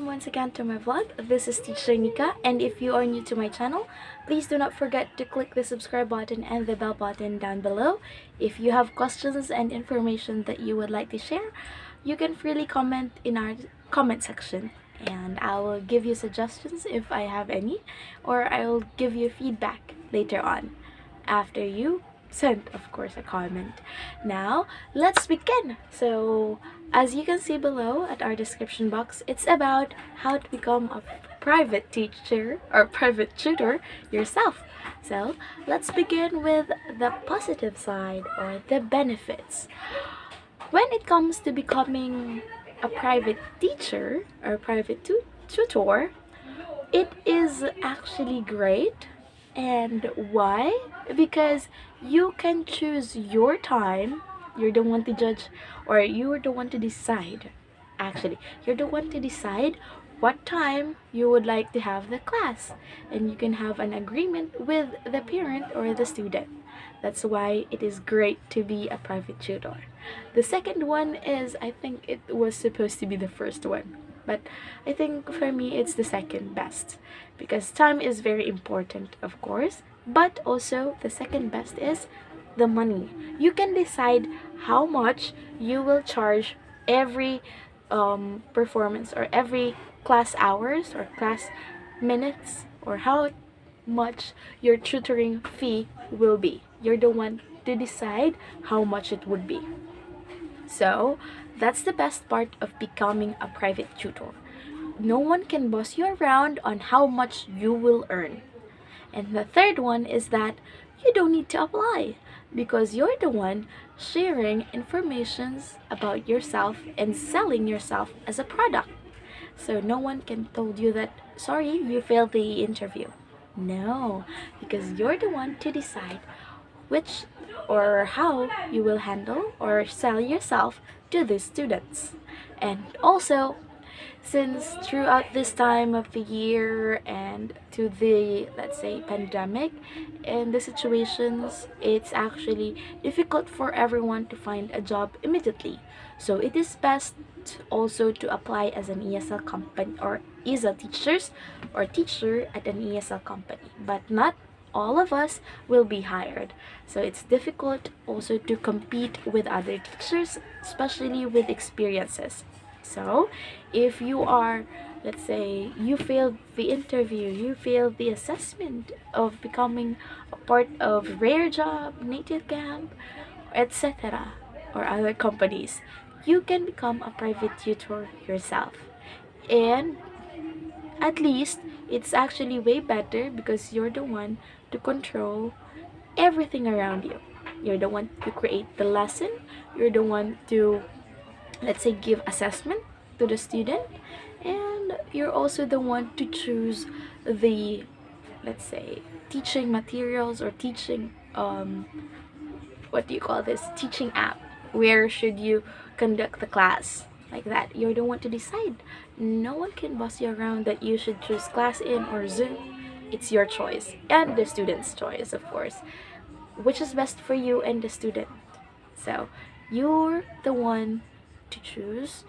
once again to my vlog. This is Teacher Nika, and if you are new to my channel, please do not forget to click the subscribe button and the bell button down below. If you have questions and information that you would like to share, you can freely comment in our comment section, and I will give you suggestions if I have any, or I will give you feedback later on after you send, of course, a comment. Now let's begin. So as you can see below at our description box, it's about how to become a private teacher or private tutor yourself. So let's begin with the positive side, or the benefits. When it comes to becoming a private teacher or private tutor, it is actually great. And why? Because you can choose your time. You're the one to judge, or you're the one to decide. Actually, you're the one to decide what time you would like to have the class, and you can have an agreement with the parent or the student. That's why it is great to be a private tutor. The second one is, I think it was supposed to be the first one, but I think for me it's the second best, because time is very important, of course, but also the second best is the money. You can decide how much you will charge every performance, or every class hours or class minutes, or how much your tutoring fee will be. You're the one to decide how much it would be. So that's the best part of becoming a private tutor. No one can boss you around on how much you will earn. And the third one is that you don't need to apply, because you're the one sharing informations about yourself and selling yourself as a product. So no one can tell you that, sorry, you failed the interview. No, because you're the one to decide which or how you will handle or sell yourself to the students. And also, since throughout this time of the year and to the, let's say, pandemic and the situations, it's actually difficult for everyone to find a job immediately. So it is best also to apply as an ESL company, or ESL teachers, or teacher at an ESL company. But not all of us will be hired, so it's difficult also to compete with other teachers, especially with experiences. So if you are, let's say, you failed the interview, you failed the assessment of becoming a part of Rare Job, Native Camp, etc., or other companies, you can become a private tutor yourself. And at least it's actually way better, because you're the one to control everything around you. You're the one to create the lesson. You're the one to, let's say, give assessment to the student, and you're also the one to choose the, let's say, teaching materials, or teaching what do you call this, teaching app. Where should you conduct the class, like that? You're the one to decide. No one can boss you around that you should choose class in or Zoom. It's your choice, and the student's choice, of course, which is best for you and the student. So you're the one to choose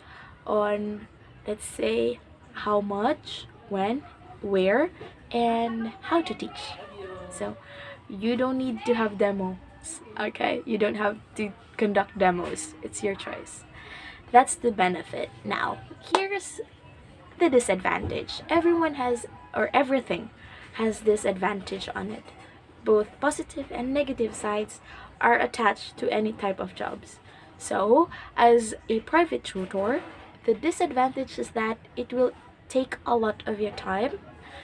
on, let's say, how much, when, where, and how to teach. So you don't need to have demos, okay? You don't have to conduct demos. It's your choice. That's the benefit. Now here's the disadvantage. Everyone has, or everything has this advantage on it. Both positive and negative sides are attached to any type of jobs. So as a private tutor, the disadvantage is that it will take a lot of your time,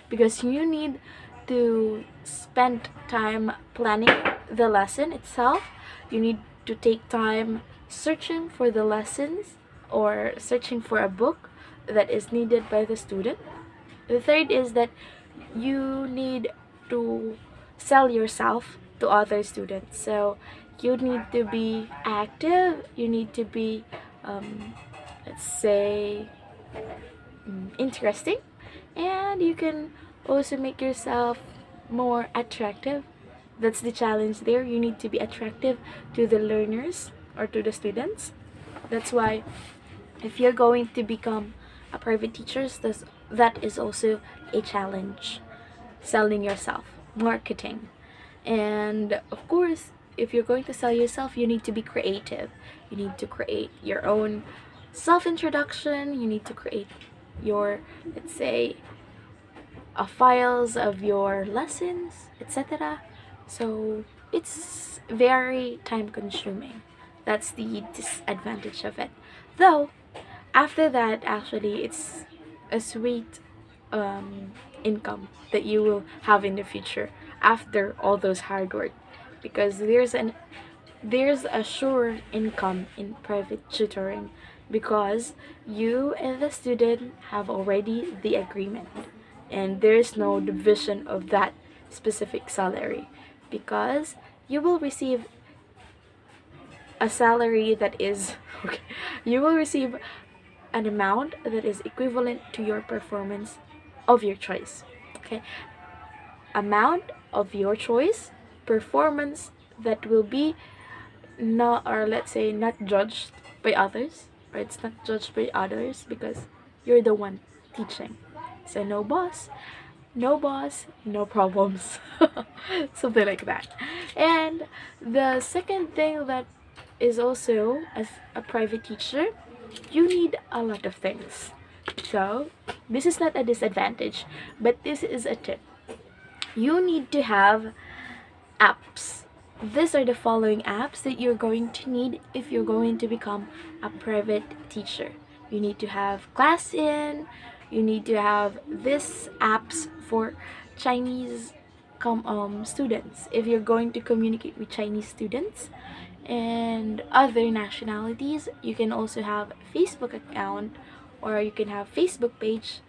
because you need to spend time planning the lesson itself. You need to take time searching for the lessons, or searching for a book that is needed by the student. The third is that you need to sell yourself to other students. So you need to be active, you need to be, let's say, interesting, and you can also make yourself more attractive. That's the challenge there. You need to be attractive to the learners or to the students. That's why if you're going to become a private teacher, that is also a challenge. Selling yourself, marketing. And of course, if you're going to sell yourself, you need to be creative. You need to create your own self-introduction. You need to create your, let's say, files of your lessons, etc. So it's very time consuming. That's the disadvantage of it. Though, after that, actually, it's a sweet income that you will have in the future after all those hard work, because there's a sure income in private tutoring, because you and the student have already the agreement, and there's no division of that specific salary, because you will receive a salary that is okay, you will receive an amount that is equivalent to your performance of your choice. Okay, amount of your choice, performance that will be not, or let's say not judged by others, or it's not judged by others because you're the one teaching. So no boss, no problems. Something like that. And the second thing that is also, as a private teacher, you need a lot of things. So this is not a disadvantage, but this is a tip. You need to have apps. These are the following apps that you're going to need if you're going to become a private teacher. You need to have ClassIn. You need to have these apps for Chinese students, if you're going to communicate with Chinese students and other nationalities. You can also have Facebook account, or you can have Facebook page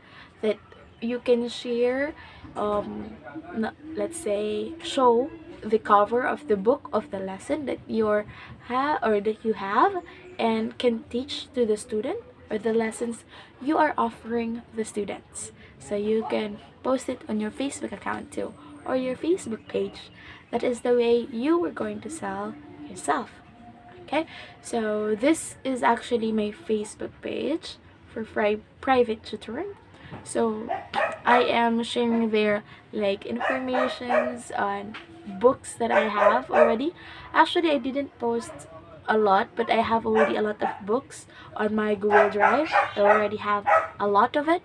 that you can share, let's say, show the cover of the book of the lesson that you have, and can teach to the student, or the lessons you are offering the students. So you can post it on your Facebook account too, or your Facebook page. That is the way you are going to sell yourself. Okay, so this is actually my Facebook page for private tutoring. So I am sharing there like informations on books that I have already. Actually, I didn't post a lot, but I have already a lot of books on my Google Drive. I already have a lot of it,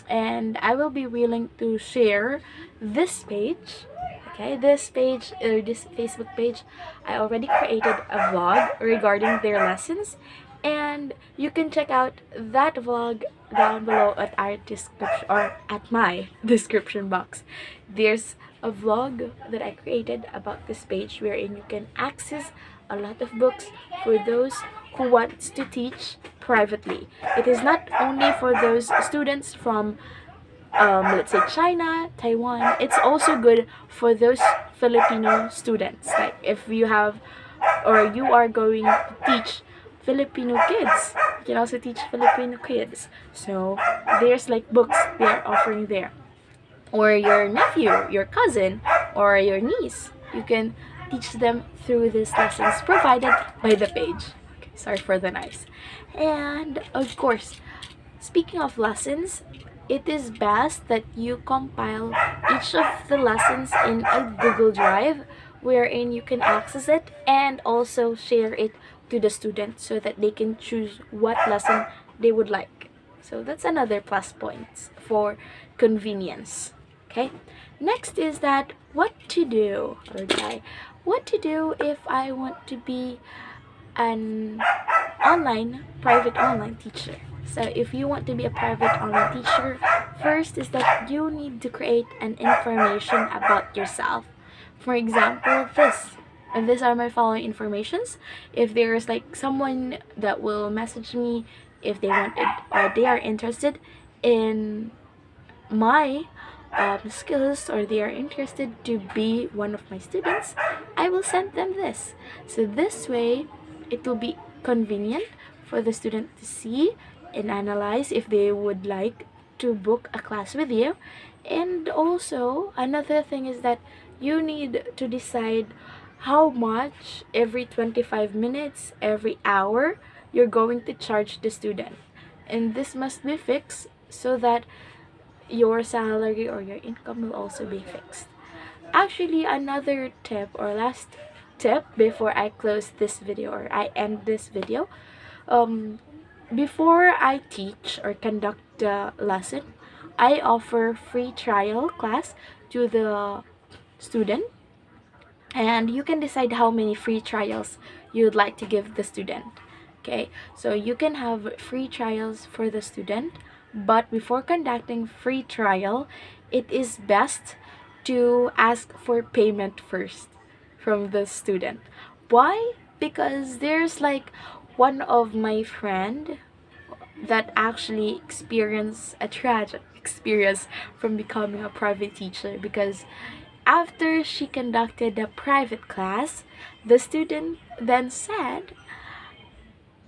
and I will be willing to share this page. Okay, this page, or this Facebook page, I already created a vlog regarding their lessons, and you can check out that vlog down below at our description, or at my description box. There's a vlog that I created about this page, wherein you can access a lot of books for those who wants to teach privately. It is not only for those students from let's say China, Taiwan. It's also good for those Filipino students. Like if you have, or you are going to teach Filipino kids, you can also teach Filipino kids. So there's like books they are offering there. Or your nephew, your cousin, or your niece, you can teach them through these lessons provided by the page. Okay, sorry for the noise. And of course, speaking of lessons, it is best that you compile each of the lessons in a Google Drive, wherein you can access it and also share it to the student so that they can choose what lesson they would like. So that's another plus point for convenience. Okay, next is that what to do, okay, what to do if I want to be an private online teacher. So if you want to be a private online teacher, first is that you need to create an information about yourself. For example, and these are my following informations. If there's like someone that will message me, if they wanted, or they are interested in my skills, or they are interested to be one of my students, I will send them this. So this way it will be convenient for the student to see and analyze if they would like to book a class with you. And also another thing is that you need to decide how much every 25 minutes, every hour, you're going to charge the student. and this must be fixed so that your salary or your income will also be fixed. Actually, another tip or last tip before I close this video or I end this video, um, before I teach or conduct the lesson, I offer free trial class to the student, and you can decide how many free trials you would like to give the student. Okay, so you can have free trials for the student, but before conducting free trial, it is best to ask for payment first from the student. Why? Because there's like one of my friend that actually experienced a tragic experience from becoming a private teacher, because after she conducted a private class, the student then said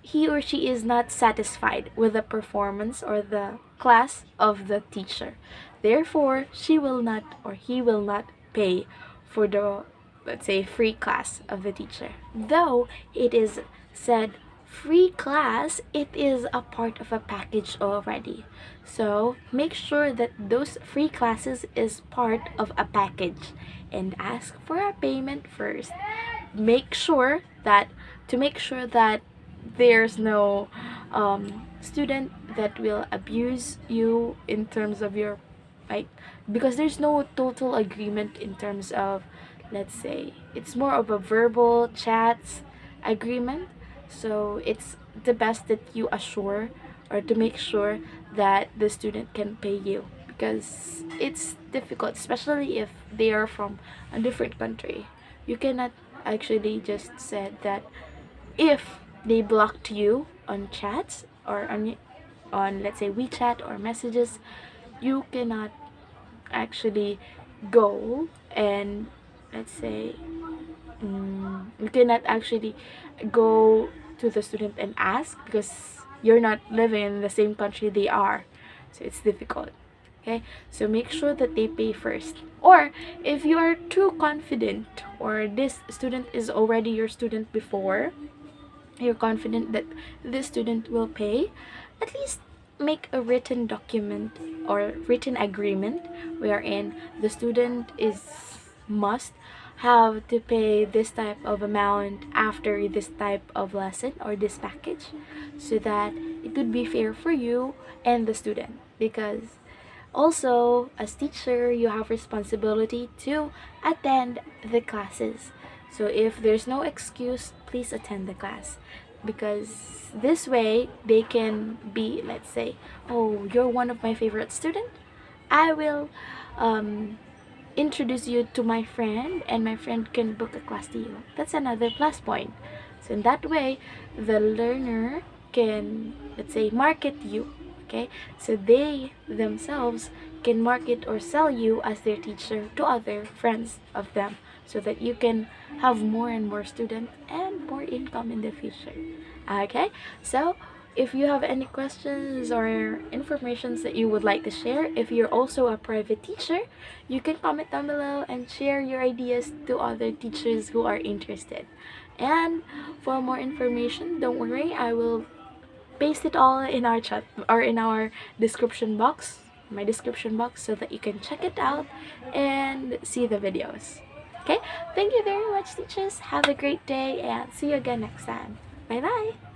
he or she is not satisfied with the performance or the class of the teacher. Therefore, she will not or he will not pay for the, let's say, free class of the teacher. Though it is said free class, it is a part of a package already. So make sure that those free classes is part of a package and ask for a payment first. Make sure that there's no student that will abuse you in terms of your, like, because there's no total agreement in terms of, let's say, it's more of a verbal chats agreement. So it's the best that you assure or to make sure that the student can pay you, because it's difficult, especially if they are from a different country. You cannot actually just said that if they blocked you on chats or on let's say WeChat or messages, you cannot actually go and, let's say, you cannot actually go to the student and ask, because you're not living in the same country they are, so it's difficult. Okay, so make sure that they pay first. Or if you are too confident or this student is already your student before, you're confident that this student will pay, at least make a written document or written agreement wherein the student is must have to pay this type of amount after this type of lesson or this package, so that it would be fair for you and the student. Because also, as teacher, you have responsibility to attend the classes. So if there's no excuse, please attend the class, because this way they can be, let's say, oh, you're one of my favorite student, I will introduce you to my friend and my friend can book a class to you. That's another plus point. So in that way, the learner can, let's say, market you. Okay, so they themselves can market or sell you as their teacher to other friends of them, so that you can have more and more students and more income in the future. Okay, so if you have any questions or informations that you would like to share, if you're also a private teacher, you can comment down below and share your ideas to other teachers who are interested. And for more information, don't worry, I will paste it all in our chat or in our description box, my description box, so that you can check it out and see the videos. Okay, thank you very much, teachers. Have a great day and see you again next time. Bye bye.